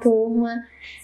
turma!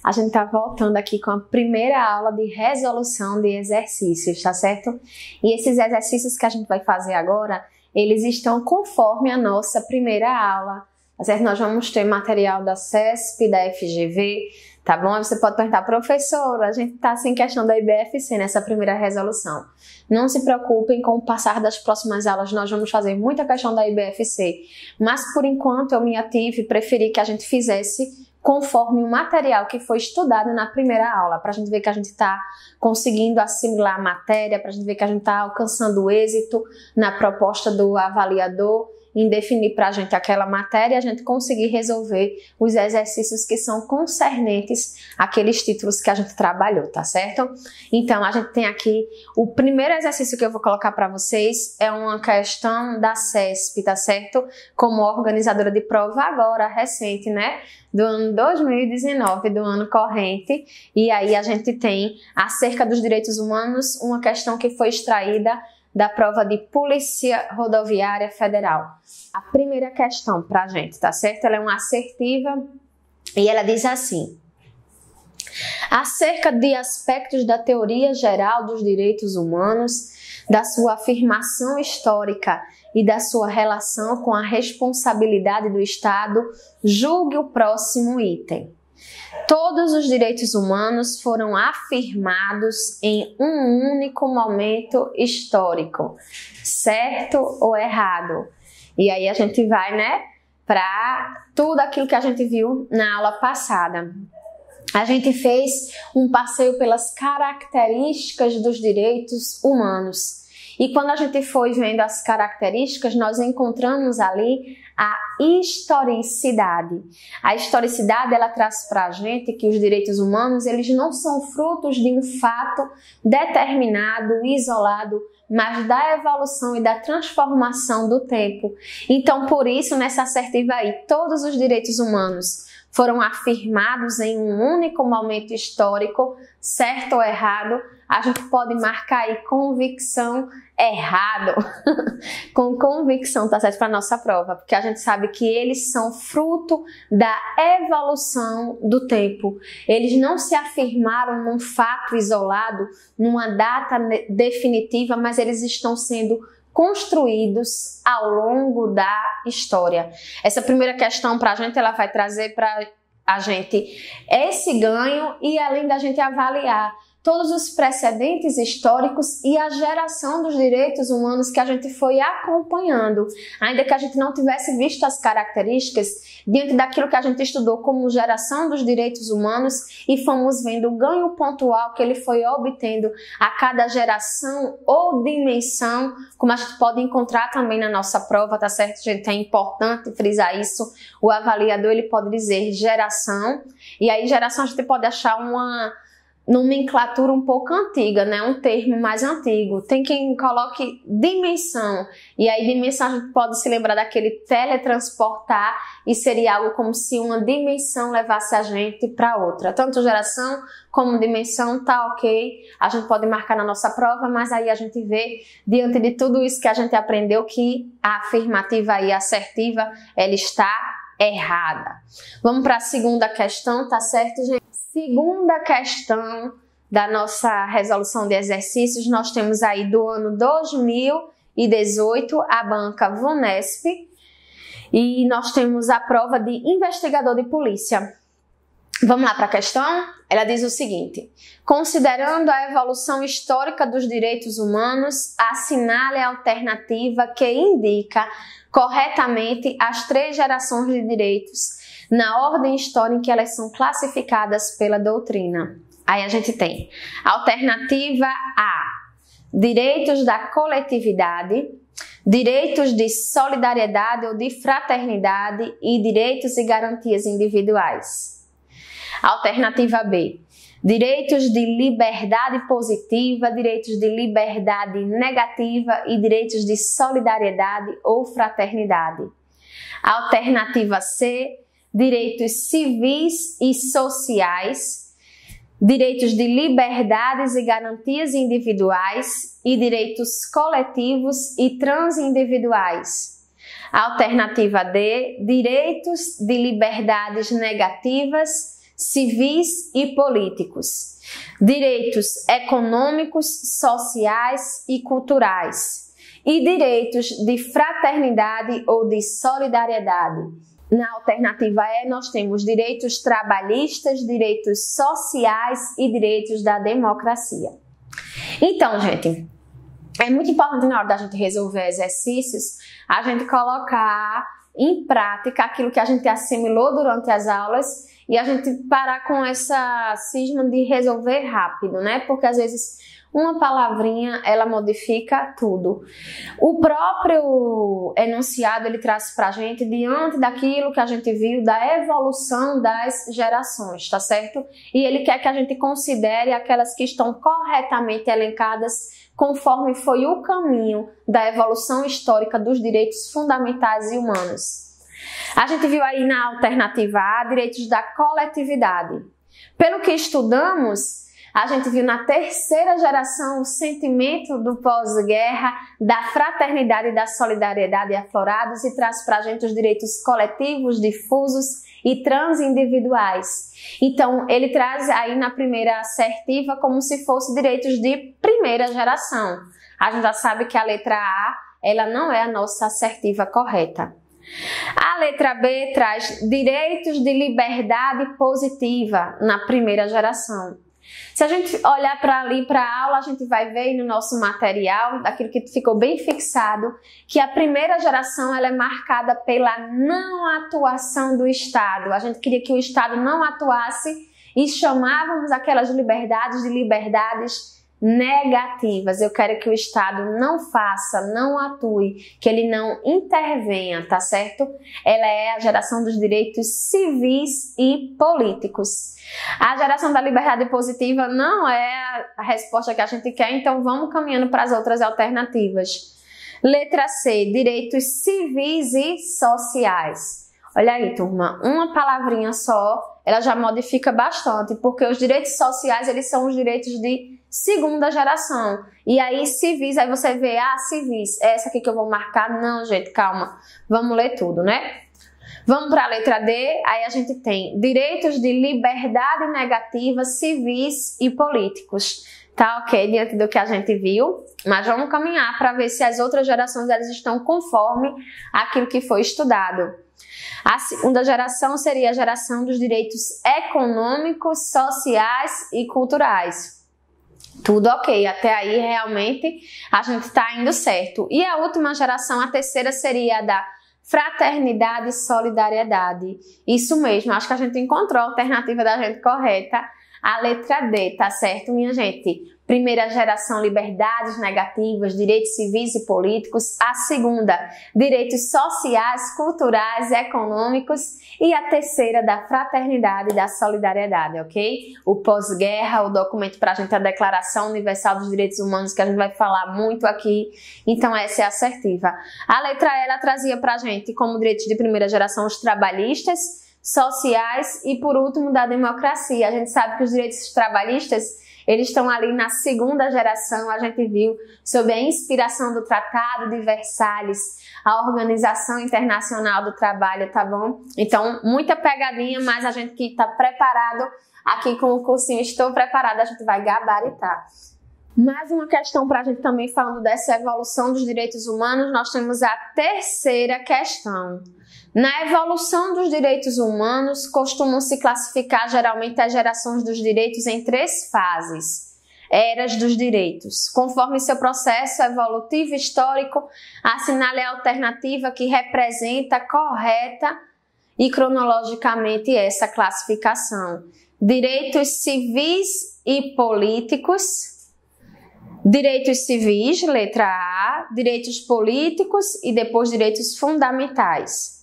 A gente tá voltando aqui com a primeira aula de resolução de exercícios, tá certo? E esses exercícios que a gente vai fazer agora, eles estão conforme a nossa primeira aula, tá certo? Nós vamos ter material da CESP, da FGV, tá bom? Aí você pode perguntar, professora, a gente tá sem questão da IBFC nessa primeira resolução. Não se preocupem, com o passar das próximas aulas nós vamos fazer muita questão da IBFC, mas por enquanto eu me ative e preferi que a gente fizesse conforme o material que foi estudado na primeira aula, para a gente ver que a gente está conseguindo assimilar a matéria, para a gente ver que a gente está alcançando o êxito na proposta do avaliador em definir para a gente aquela matéria e a gente conseguir resolver os exercícios que são concernentes àqueles títulos que a gente trabalhou, tá certo? Então, a gente tem aqui o primeiro exercício que eu vou colocar para vocês é uma questão da CESP, tá certo? Como organizadora de prova agora, recente, né? Do ano 2019, do ano corrente, e aí a gente tem acerca dos direitos humanos uma questão que foi extraída da prova de Polícia Rodoviária Federal. A primeira questão pra gente, tá certo? Ela é uma assertiva e ela diz assim: acerca de aspectos da teoria geral dos direitos humanos, da sua afirmação histórica e da sua relação com a responsabilidade do Estado, julgue o próximo item. Todos os direitos humanos foram afirmados em um único momento histórico, certo ou errado? E aí a gente vai, né, para tudo aquilo que a gente viu na aula passada. A gente fez um passeio pelas características dos direitos humanos. E quando a gente foi vendo as características, nós encontramos ali a historicidade. A historicidade, ela traz para a gente que os direitos humanos, eles não são frutos de um fato determinado, isolado, mas da evolução e da transformação do tempo. Então, por isso, nessa assertiva aí, todos os direitos humanos foram afirmados em um único momento histórico, certo ou errado, a gente pode marcar aí convicção errado, com convicção, tá certo, para nossa prova, porque a gente sabe que eles são fruto da evolução do tempo. Eles não se afirmaram num fato isolado, numa data definitiva, mas eles estão sendo construídos ao longo da história. Essa primeira questão para a gente, ela vai trazer para a gente esse ganho e além da gente avaliar todos os precedentes históricos e a geração dos direitos humanos que a gente foi acompanhando, ainda que a gente não tivesse visto as características diante daquilo que a gente estudou como geração dos direitos humanos e fomos vendo o ganho pontual que ele foi obtendo a cada geração ou dimensão, como a gente pode encontrar também na nossa prova, tá certo, gente? É importante frisar isso. O avaliador, ele pode dizer geração, e aí geração a gente pode achar uma nomenclatura um pouco antiga, né? Um termo mais antigo. Tem quem coloque dimensão, e aí dimensão a gente pode se lembrar daquele teletransportar, e seria algo como se uma dimensão levasse a gente para outra. Tanto geração como dimensão, tá ok, a gente pode marcar na nossa prova, mas aí a gente vê, diante de tudo isso que a gente aprendeu, que a afirmativa e assertiva, ela está errada. Vamos para a segunda questão, tá certo, gente? Segunda questão da nossa resolução de exercícios, nós temos aí do ano 2018 a banca VUNESP e nós temos a prova de investigador de polícia. Vamos lá para a questão? Ela diz o seguinte: considerando a evolução histórica dos direitos humanos, assinale a alternativa que indica corretamente as 3 gerações de direitos na ordem histórica em que elas são classificadas pela doutrina. Aí a gente tem alternativa A: direitos da coletividade, direitos de solidariedade ou de fraternidade e direitos e garantias individuais. Alternativa B: direitos de liberdade positiva, direitos de liberdade negativa e direitos de solidariedade ou fraternidade. Alternativa C: direitos civis e sociais, direitos de liberdades e garantias individuais e direitos coletivos e transindividuais. Alternativa D: direitos de liberdades negativas, civis e políticos, direitos econômicos, sociais e culturais, e direitos de fraternidade ou de solidariedade. Na alternativa E, nós temos direitos trabalhistas, direitos sociais e direitos da democracia. Então, gente, é muito importante na hora da gente resolver exercícios, a gente colocar em prática aquilo que a gente assimilou durante as aulas e a gente parar com essa cisma de resolver rápido, né? Porque às vezes uma palavrinha, ela modifica tudo. O próprio enunciado, ele traz pra gente, diante daquilo que a gente viu, da evolução das gerações, tá certo? E ele quer que a gente considere aquelas que estão corretamente elencadas conforme foi o caminho da evolução histórica dos direitos fundamentais e humanos. A gente viu aí na alternativa A, direitos da coletividade. Pelo que estudamos, a gente viu na terceira geração o sentimento do pós-guerra, da fraternidade e da solidariedade aflorados e traz para a gente os direitos coletivos, difusos e transindividuais. Então, ele traz aí na primeira assertiva como se fosse direitos de primeira geração. A gente já sabe que a letra A, ela não é a nossa assertiva correta. A letra B traz direitos de liberdade positiva na primeira geração. Se a gente olhar para ali para a aula, a gente vai ver no nosso material, daquilo que ficou bem fixado, que a primeira geração ela é marcada pela não atuação do Estado. A gente queria que o Estado não atuasse e chamávamos aquelas liberdades de liberdades negativas. Eu quero que o Estado não faça, não atue, que ele não intervenha, tá certo? Ela é a geração dos direitos civis e políticos. A geração da liberdade positiva não é a resposta que a gente quer, então vamos caminhando para as outras alternativas. Letra C, direitos civis e sociais. Olha aí, turma, uma palavrinha só, ela já modifica bastante, porque os direitos sociais, eles são os direitos de segunda geração. E aí, civis, aí você vê, civis, é essa aqui que eu vou marcar. Não, gente, calma, vamos ler tudo, né? Vamos para a letra D, aí a gente tem direitos de liberdade negativa, civis e políticos. Tá ok, diante do que a gente viu, mas vamos caminhar para ver se as outras gerações elas estão conforme aquilo que foi estudado. A segunda geração seria a geração dos direitos econômicos, sociais e culturais. Tudo ok, até aí realmente a gente está indo certo. E a última geração, a terceira, seria a da fraternidade e solidariedade. Isso mesmo, acho que a gente encontrou a alternativa da gente correta, a letra D, tá certo, minha gente? Primeira geração, liberdades negativas, direitos civis e políticos. A segunda, direitos sociais, culturais, econômicos. E a terceira, da fraternidade e da solidariedade, ok? O pós-guerra, o documento pra gente, a Declaração Universal dos Direitos Humanos, que a gente vai falar muito aqui. Então, essa é a assertiva. A letra E, ela trazia pra gente como direitos de primeira geração os trabalhistas, sociais e, por último, da democracia. A gente sabe que os direitos trabalhistas eles estão ali na segunda geração, a gente viu, sob a inspiração do Tratado de Versalhes, a Organização Internacional do Trabalho, tá bom? Então, muita pegadinha, mas a gente que está preparado aqui com o cursinho Estou Preparada, a gente vai gabaritar. Mais uma questão para a gente também falando dessa evolução dos direitos humanos, nós temos a terceira questão. Na evolução dos direitos humanos, costumam se classificar geralmente as gerações dos direitos em 3 fases, eras dos direitos. Conforme seu processo evolutivo histórico, assinale a alternativa que representa correta e cronologicamente essa classificação. Direitos civis e políticos. Direitos civis, letra A, direitos políticos e depois direitos fundamentais.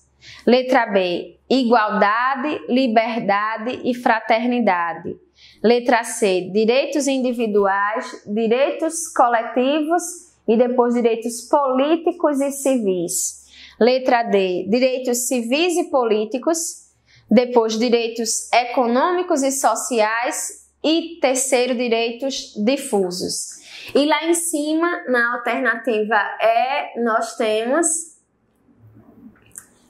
Letra B, igualdade, liberdade e fraternidade. Letra C, direitos individuais, direitos coletivos e depois direitos políticos e civis. Letra D, direitos civis e políticos, depois direitos econômicos e sociais e terceiro, direitos difusos. E lá em cima, na alternativa E, nós temos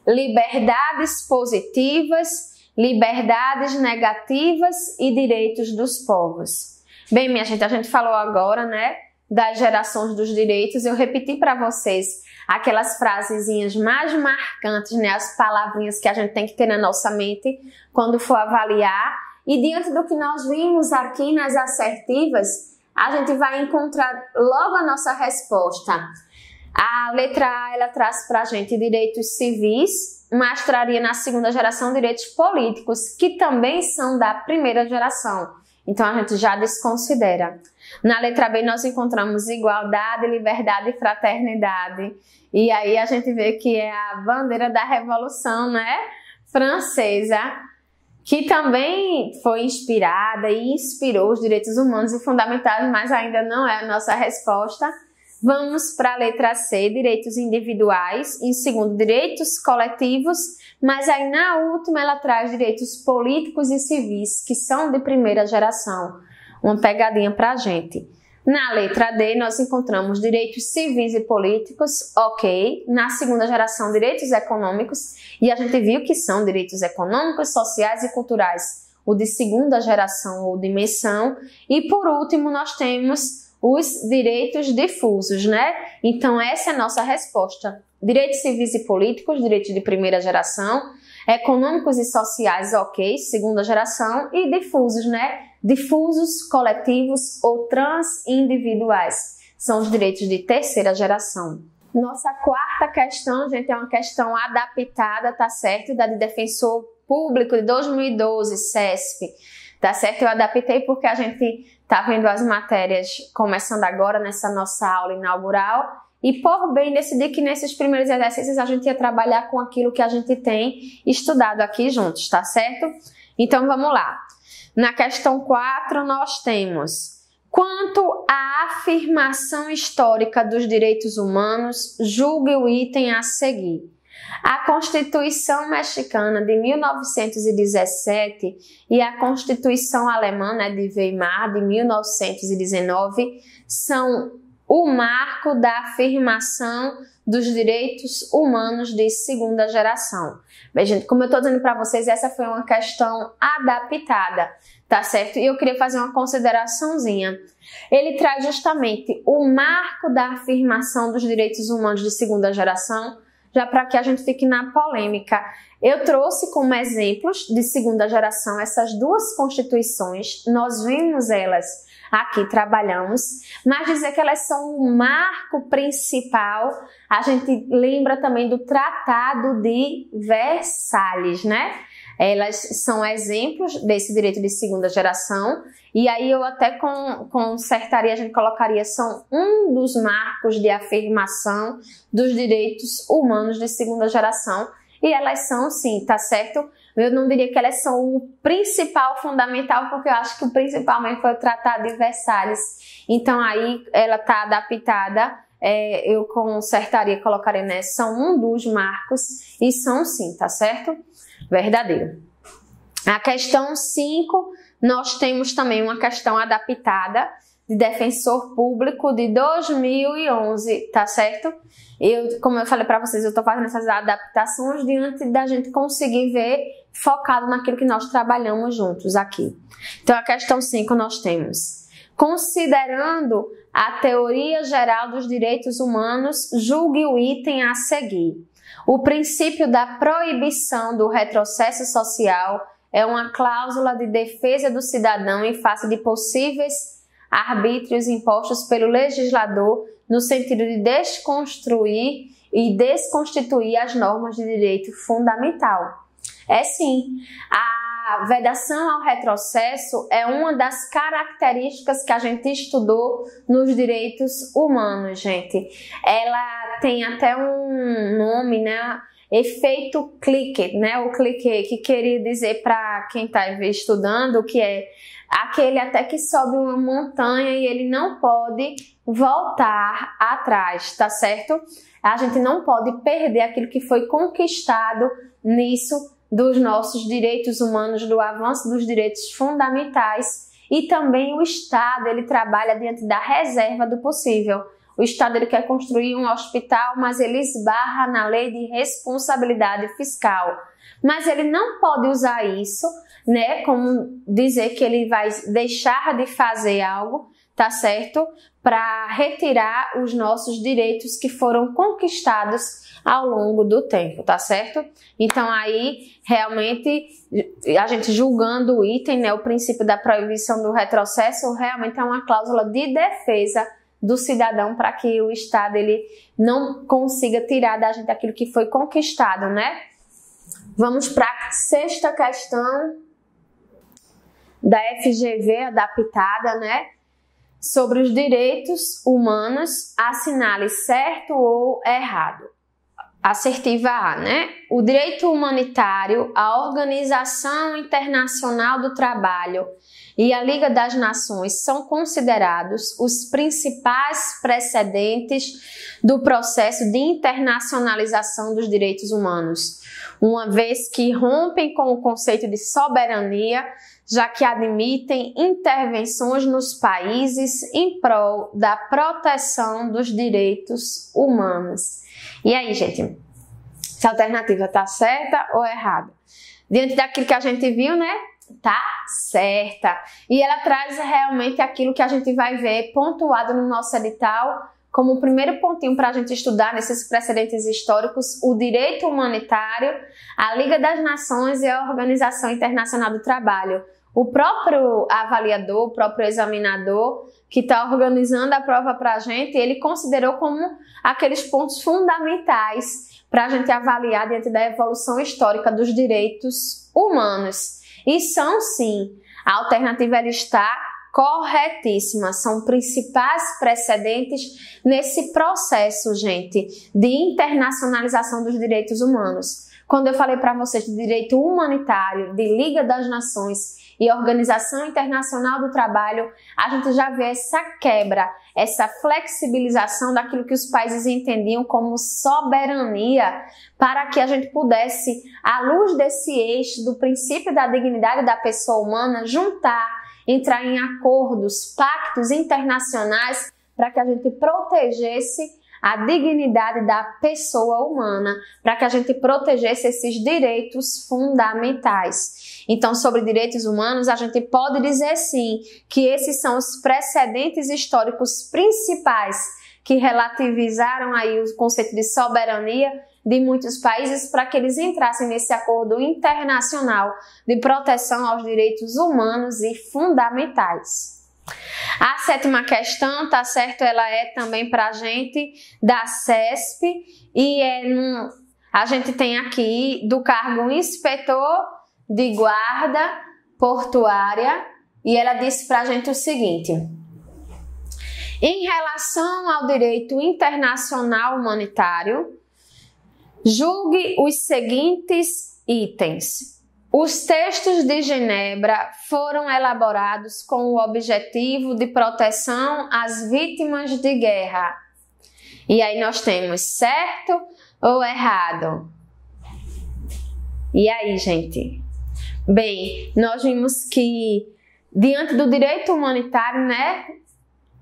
liberdades positivas, liberdades negativas e direitos dos povos. Bem, minha gente, a gente falou agora, né, das gerações dos direitos. Eu repeti para vocês aquelas frasezinhas mais marcantes, né, as palavrinhas que a gente tem que ter na nossa mente quando for avaliar. E diante do que nós vimos aqui nas assertivas, a gente vai encontrar logo a nossa resposta. A letra A, ela traz para a gente direitos civis, mas traria na segunda geração direitos políticos, que também são da primeira geração. Então a gente já desconsidera. Na letra B nós encontramos igualdade, liberdade e fraternidade. E aí a gente vê que é a bandeira da Revolução, né, francesa, que também foi inspirada e inspirou os direitos humanos e fundamentais, mas ainda não é a nossa resposta. Vamos para a letra C, direitos individuais, em segundo, direitos coletivos, mas aí na última ela traz direitos políticos e civis, que são de primeira geração. Uma pegadinha para a gente. Na letra D, nós encontramos direitos civis e políticos, ok. Na segunda geração, direitos econômicos, e a gente viu que são direitos econômicos, sociais e culturais, o de segunda geração ou dimensão. E por último, nós temos os direitos difusos, né? Então, essa é a nossa resposta. Direitos civis e políticos, direitos de primeira geração, econômicos e sociais, ok, segunda geração, e difusos, né? Difusos, coletivos ou transindividuais. São os direitos de terceira geração. Nossa quarta questão, gente, é uma questão adaptada, tá certo? Da de Defensor Público de 2012, CESP. Tá certo? Eu adaptei porque a gente tá vendo as matérias começando agora nessa nossa aula inaugural e por bem decidi que nesses primeiros exercícios a gente ia trabalhar com aquilo que a gente tem estudado aqui juntos, tá certo? Então vamos lá. Na questão 4 nós temos: quanto à afirmação histórica dos direitos humanos, julgue o item a seguir. A Constituição Mexicana de 1917 e a Constituição Alemã, né, de Weimar, de 1919, são o marco da afirmação dos direitos humanos de segunda geração. Bem, gente, como eu estou dizendo para vocês, essa foi uma questão adaptada, tá certo? E eu queria fazer uma consideraçãozinha. Ele traz justamente o marco da afirmação dos direitos humanos de segunda geração, já para que a gente fique na polêmica. Eu trouxe como exemplos de segunda geração essas duas constituições, nós vimos elas aqui, trabalhamos, mas dizer que elas são o marco principal, a gente lembra também do Tratado de Versalhes, né? Elas são exemplos desse direito de segunda geração, e aí eu até consertaria, a gente colocaria, são um dos marcos de afirmação dos direitos humanos de segunda geração, e elas são sim, tá certo? Eu não diria que elas são o principal, fundamental, porque eu acho que o principal mesmo foi o Tratado de Versalhes, então aí ela tá adaptada, eu consertaria, colocaria, né? São um dos marcos, e são sim, tá certo? Verdadeiro. A questão 5, nós temos também uma questão adaptada de Defensor Público de 2011, tá certo? Como eu falei para vocês, eu tô fazendo essas adaptações diante da gente conseguir ver focado naquilo que nós trabalhamos juntos aqui. Então, a questão 5 nós temos: considerando a teoria geral dos direitos humanos, julgue o item a seguir. O princípio da proibição do retrocesso social é uma cláusula de defesa do cidadão em face de possíveis arbítrios impostos pelo legislador no sentido de desconstruir e desconstituir as normas de direito fundamental. É sim, a vedação ao retrocesso é uma das características que a gente estudou nos direitos humanos, gente. Ela tem até um nome, né? Efeito clique, né? O clique, que queria dizer para quem está estudando que é aquele até que sobe uma montanha e ele não pode voltar atrás, tá certo? A gente não pode perder aquilo que foi conquistado nisso dos nossos direitos humanos, do avanço dos direitos fundamentais, e também o Estado, ele trabalha diante da reserva do possível. o Estado ele quer construir um hospital, mas ele esbarra na lei de responsabilidade fiscal. Mas ele não pode usar isso, né, como dizer que ele vai deixar de fazer algo, tá certo? Para retirar os nossos direitos que foram conquistados ao longo do tempo, tá certo? Então aí, realmente, a gente julgando o item, né, o princípio da proibição do retrocesso, realmente é uma cláusula de defesa do cidadão para que o Estado ele não consiga tirar da gente aquilo que foi conquistado, né? Vamos para a sexta questão da FGV adaptada, né? Sobre os direitos humanos, assinale certo ou errado. Assertiva A, né? O direito humanitário, a Organização Internacional do Trabalho e a Liga das Nações são considerados os principais precedentes do processo de internacionalização dos direitos humanos, uma vez que rompem com o conceito de soberania, já que admitem intervenções nos países em prol da proteção dos direitos humanos. E aí, gente, essa alternativa tá certa ou errada? Diante daquilo que a gente viu, né? Tá certa. E ela traz realmente aquilo que a gente vai ver pontuado no nosso edital como o primeiro pontinho para a gente estudar nesses precedentes históricos: o direito humanitário, a Liga das Nações e a Organização Internacional do Trabalho. O próprio avaliador, o próprio examinador que está organizando a prova para a gente, ele considerou como aqueles pontos fundamentais para a gente avaliar diante da evolução histórica dos direitos humanos. E são sim, a alternativa ela está corretíssima, são principais precedentes nesse processo, gente, de internacionalização dos direitos humanos. Quando eu falei para vocês de direito humanitário, de Liga das Nações e Organização Internacional do Trabalho, a gente já vê essa quebra, essa flexibilização daquilo que os países entendiam como soberania, para que a gente pudesse, à luz desse eixo do princípio da dignidade da pessoa humana, juntar, entrar em acordos, pactos internacionais para que a gente protegesse a dignidade da pessoa humana, para que a gente protegesse esses direitos fundamentais. Então, sobre direitos humanos, a gente pode dizer sim que esses são os precedentes históricos principais que relativizaram aí o conceito de soberania de muitos países para que eles entrassem nesse acordo internacional de proteção aos direitos humanos e fundamentais. A sétima questão, tá certo? Ela é também para a gente da CESP e a gente tem aqui do cargo inspetor de guarda portuária e ela disse para a gente o seguinte: em relação ao direito internacional humanitário, julgue os seguintes itens. Os textos de Genebra foram elaborados com o objetivo de proteção às vítimas de guerra. E aí nós temos certo ou errado? E aí, gente? Bem, nós vimos que diante do direito humanitário, né,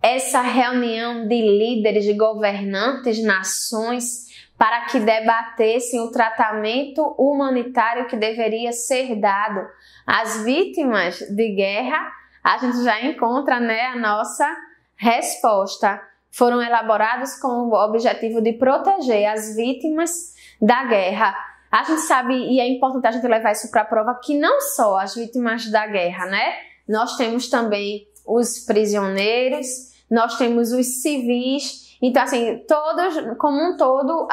essa reunião de líderes, de governantes, nações, para que debatessem o tratamento humanitário que deveria ser dado às vítimas de guerra, a gente já encontra, né, a nossa resposta. Foram elaborados com o objetivo de proteger as vítimas da guerra. A gente sabe, e é importante a gente levar isso para a prova, que não só as vítimas da guerra, né? Nós temos também os prisioneiros, nós temos os civis. Então, assim, todos, como um todo,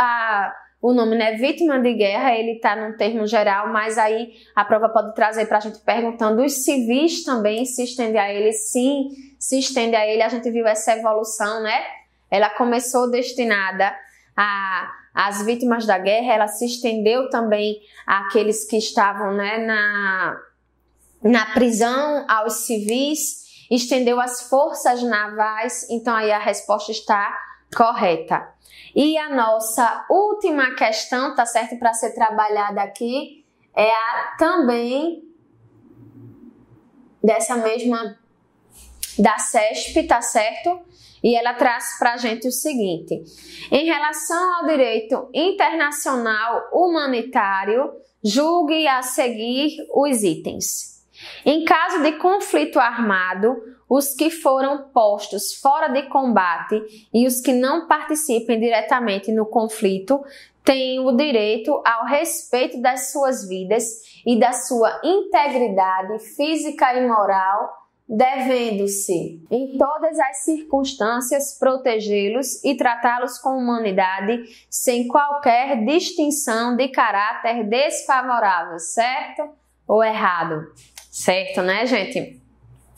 o nome, né, vítima de guerra, ele está num termo geral, mas aí a prova pode trazer para a gente perguntando, os civis também se estende a ele? Sim, se estende a ele. A gente viu essa evolução, né? Ela começou destinada às vítimas da guerra, ela se estendeu também àqueles que estavam, né, na prisão, aos civis, estendeu às forças navais. Então aí a resposta está correta. E a nossa última questão, tá certo, para ser trabalhada aqui, é a também dessa mesma da CESP, tá certo? E ela traz pra gente o seguinte: em relação ao direito internacional humanitário, julgue a seguir os itens. Em caso de conflito armado, os que foram postos fora de combate e os que não participem diretamente no conflito têm o direito ao respeito das suas vidas e da sua integridade física e moral, devendo-se, em todas as circunstâncias, protegê-los e tratá-los com humanidade, sem qualquer distinção de caráter desfavorável, certo ou errado? Certo, né, gente?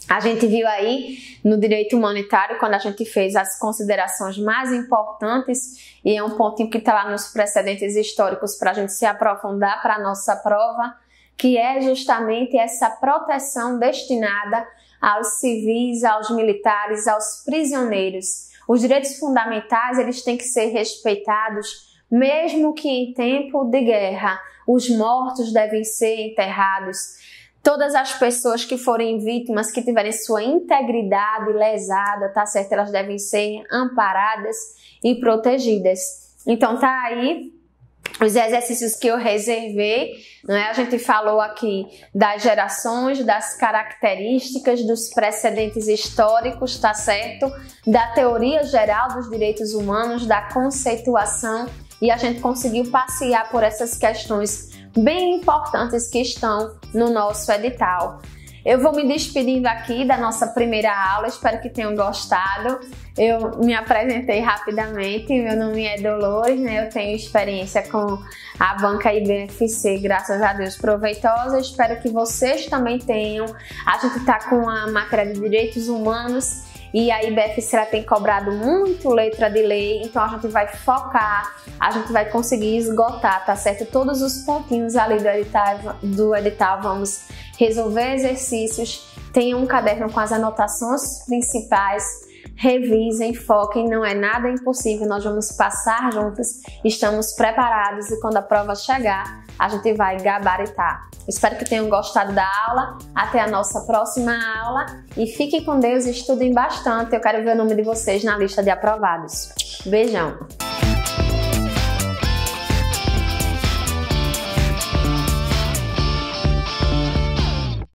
A gente viu aí no direito humanitário, quando a gente fez as considerações mais importantes, e é um pontinho que está lá nos precedentes históricos para a gente se aprofundar para a nossa prova, que é justamente essa proteção destinada aos civis, aos militares, aos prisioneiros. Os direitos fundamentais, eles têm que ser respeitados, mesmo que em tempo de guerra. Os mortos devem ser enterrados. Todas as pessoas que forem vítimas, que tiverem sua integridade lesada, tá certo? Elas devem ser amparadas e protegidas. Então tá aí os exercícios que eu reservei, né? A gente falou aqui das gerações, das características, dos precedentes históricos, tá certo? Da teoria geral dos direitos humanos, da conceituação, e a gente conseguiu passear por essas questões bem importantes que estão no nosso edital. Eu vou me despedindo aqui da nossa primeira aula, espero que tenham gostado. Eu me apresentei rapidamente, meu nome é Dolores, né? Eu tenho experiência com a banca IBFC, graças a Deus, proveitosa. Espero que vocês também tenham. A gente está com a matéria de direitos humanos e a IBFC ela tem cobrado muito letra de lei, então a gente vai focar, a gente vai conseguir esgotar, tá certo? Todos os pontinhos ali do edital, vamos resolver exercícios, tenham um caderno com as anotações principais, revisem, foquem, não é nada impossível, nós vamos passar juntas, estamos preparados e quando a prova chegar, a gente vai gabaritar. Espero que tenham gostado da aula, até a nossa próxima aula e fiquem com Deus e estudem bastante, eu quero ver o nome de vocês na lista de aprovados. Beijão!